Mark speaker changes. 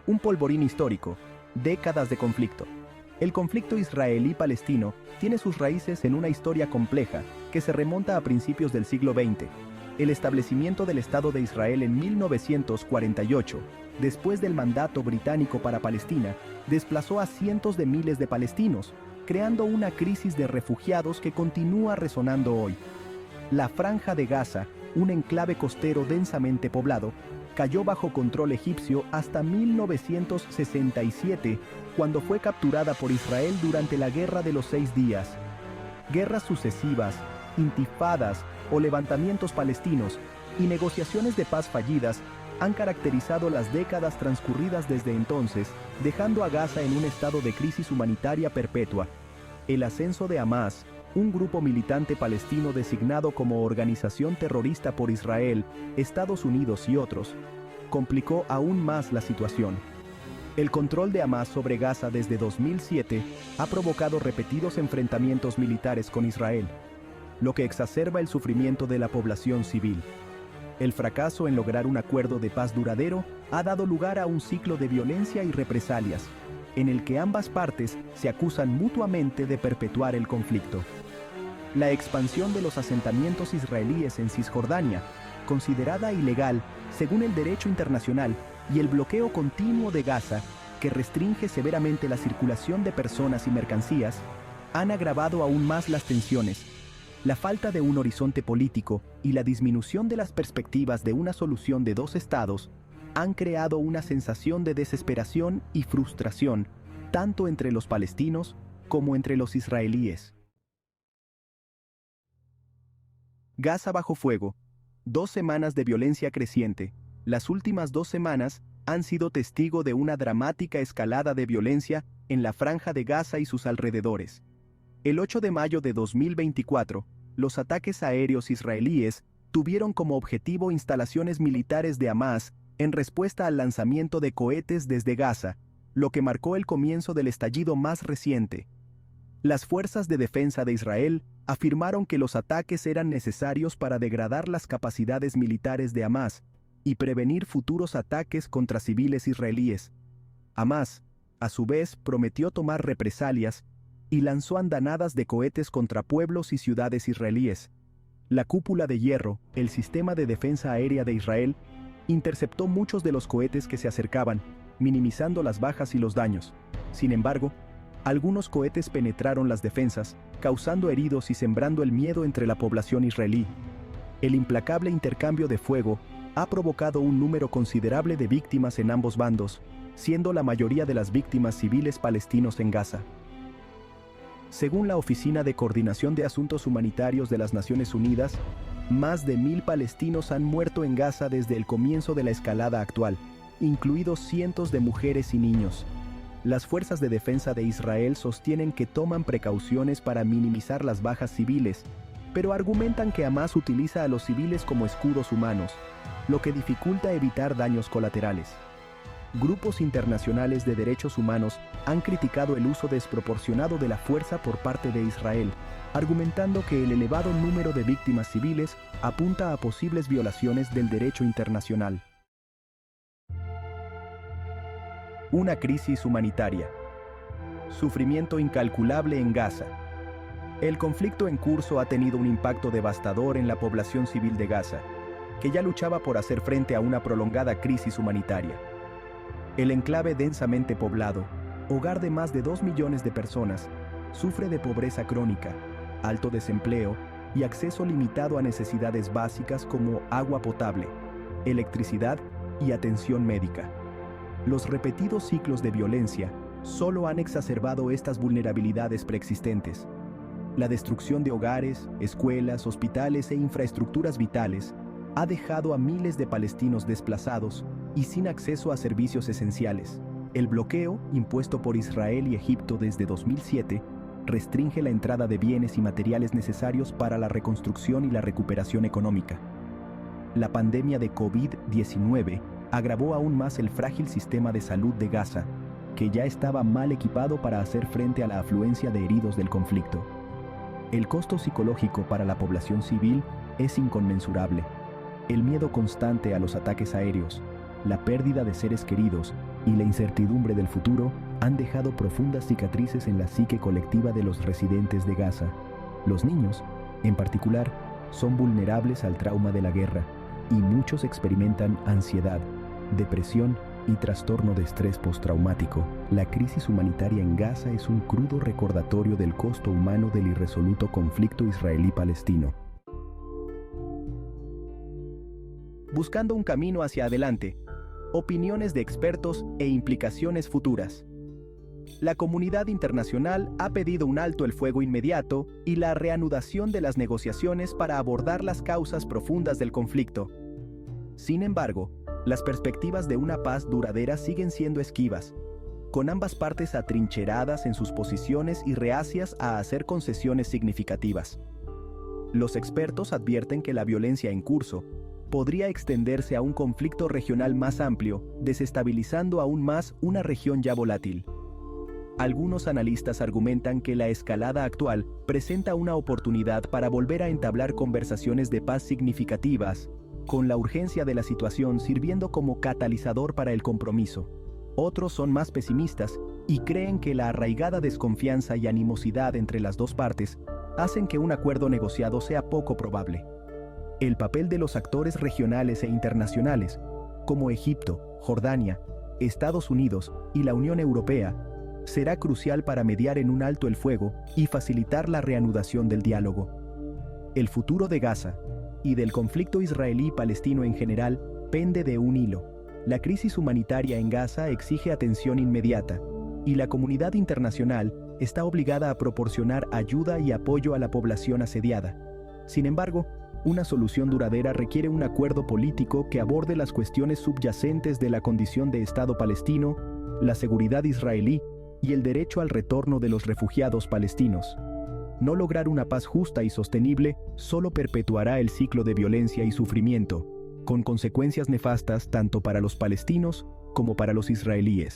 Speaker 1: Un polvorín histórico, décadas de conflicto. El conflicto israelí-palestino tiene sus raíces en una historia compleja que se remonta a principios del siglo XX. El establecimiento del Estado de Israel en 1948, después del mandato británico para Palestina, desplazó a cientos de miles de palestinos, creando una crisis de refugiados que continúa resonando hoy. La Franja de Gaza, un enclave costero densamente poblado, cayó bajo control egipcio hasta 1967, cuando fue capturada por Israel durante la Guerra de los 6 días. Guerras sucesivas, intifadas o levantamientos palestinos y negociaciones de paz fallidas han caracterizado las décadas transcurridas desde entonces, dejando a Gaza en un estado de crisis humanitaria perpetua. El ascenso de Hamás, un grupo militante palestino designado como organización terrorista por Israel, Estados Unidos y otros, complicó aún más la situación. El control de Hamás sobre Gaza desde 2007 ha provocado repetidos enfrentamientos militares con Israel, lo que exacerba el sufrimiento de la población civil. El fracaso en lograr un acuerdo de paz duradero ha dado lugar a un ciclo de violencia y represalias, en el que ambas partes se acusan mutuamente de perpetuar el conflicto. La expansión de los asentamientos israelíes en Cisjordania, considerada ilegal según el derecho internacional, y el bloqueo continuo de Gaza, que restringe severamente la circulación de personas y mercancías, han agravado aún más las tensiones. La falta de un horizonte político y la disminución de las perspectivas de una solución de dos estados han creado una sensación de desesperación y frustración, tanto entre los palestinos como entre los israelíes. Gaza bajo fuego. 2 semanas de violencia creciente. Las últimas 2 semanas han sido testigo de una dramática escalada de violencia en la Franja de Gaza y sus alrededores. El 8 de mayo de 2024, los ataques aéreos israelíes tuvieron como objetivo instalaciones militares de Hamás en respuesta al lanzamiento de cohetes desde Gaza, lo que marcó el comienzo del estallido más reciente. Las fuerzas de defensa de Israel afirmaron que los ataques eran necesarios para degradar las capacidades militares de Hamás y prevenir futuros ataques contra civiles israelíes. Hamás, a su vez, prometió tomar represalias y lanzó andanadas de cohetes contra pueblos y ciudades israelíes. La cúpula de hierro, el sistema de defensa aérea de Israel, interceptó muchos de los cohetes que se acercaban, minimizando las bajas y los daños. Sin embargo, algunos cohetes penetraron las defensas, causando heridos y sembrando el miedo entre la población israelí. El implacable intercambio de fuego ha provocado un número considerable de víctimas en ambos bandos, siendo la mayoría de las víctimas civiles palestinos en Gaza. Según la Oficina de Coordinación de Asuntos Humanitarios de las Naciones Unidas, más de 1000 palestinos han muerto en Gaza desde el comienzo de la escalada actual, incluidos cientos de mujeres y niños. Las fuerzas de defensa de Israel sostienen que toman precauciones para minimizar las bajas civiles, pero argumentan que Hamás utiliza a los civiles como escudos humanos, lo que dificulta evitar daños colaterales. Grupos internacionales de derechos humanos han criticado el uso desproporcionado de la fuerza por parte de Israel, argumentando que el elevado número de víctimas civiles apunta a posibles violaciones del derecho internacional. Una crisis humanitaria. Sufrimiento incalculable en Gaza. El conflicto en curso ha tenido un impacto devastador en la población civil de Gaza, que ya luchaba por hacer frente a una prolongada crisis humanitaria. El enclave densamente poblado, hogar de más de 2 millones de personas, sufre de pobreza crónica, alto desempleo y acceso limitado a necesidades básicas como agua potable, electricidad y atención médica. Los repetidos ciclos de violencia solo han exacerbado estas vulnerabilidades preexistentes. La destrucción de hogares, escuelas, hospitales e infraestructuras vitales ha dejado a miles de palestinos desplazados y sin acceso a servicios esenciales. El bloqueo, impuesto por Israel y Egipto desde 2007, restringe la entrada de bienes y materiales necesarios para la reconstrucción y la recuperación económica. La pandemia de COVID-19 agravó aún más el frágil sistema de salud de Gaza, que ya estaba mal equipado para hacer frente a la afluencia de heridos del conflicto. El costo psicológico para la población civil es inconmensurable. El miedo constante a los ataques aéreos, la pérdida de seres queridos y la incertidumbre del futuro han dejado profundas cicatrices en la psique colectiva de los residentes de Gaza. Los niños, en particular, son vulnerables al trauma de la guerra y muchos experimentan ansiedad, depresión y trastorno de estrés postraumático. La crisis humanitaria en Gaza es un crudo recordatorio del costo humano del irresoluto conflicto israelí-palestino. Buscando un camino hacia adelante, opiniones de expertos e implicaciones futuras. La comunidad internacional ha pedido un alto el fuego inmediato y la reanudación de las negociaciones para abordar las causas profundas del conflicto. Sin embargo, las perspectivas de una paz duradera siguen siendo esquivas, con ambas partes atrincheradas en sus posiciones y reacias a hacer concesiones significativas. Los expertos advierten que la violencia en curso podría extenderse a un conflicto regional más amplio, desestabilizando aún más una región ya volátil. Algunos analistas argumentan que la escalada actual presenta una oportunidad para volver a entablar conversaciones de paz significativas, con la urgencia de la situación sirviendo como catalizador para el compromiso. Otros son más pesimistas y creen que la arraigada desconfianza y animosidad entre las dos partes hacen que un acuerdo negociado sea poco probable. El papel de los actores regionales e internacionales, como Egipto, Jordania, Estados Unidos y la Unión Europea, será crucial para mediar en un alto el fuego y facilitar la reanudación del diálogo. El futuro de Gaza y del conflicto israelí-palestino en general pende de un hilo. La crisis humanitaria en Gaza exige atención inmediata, y la comunidad internacional está obligada a proporcionar ayuda y apoyo a la población asediada. Sin embargo, una solución duradera requiere un acuerdo político que aborde las cuestiones subyacentes de la condición de Estado palestino, la seguridad israelí y el derecho al retorno de los refugiados palestinos. No lograr una paz justa y sostenible solo perpetuará el ciclo de violencia y sufrimiento, con consecuencias nefastas tanto para los palestinos como para los israelíes.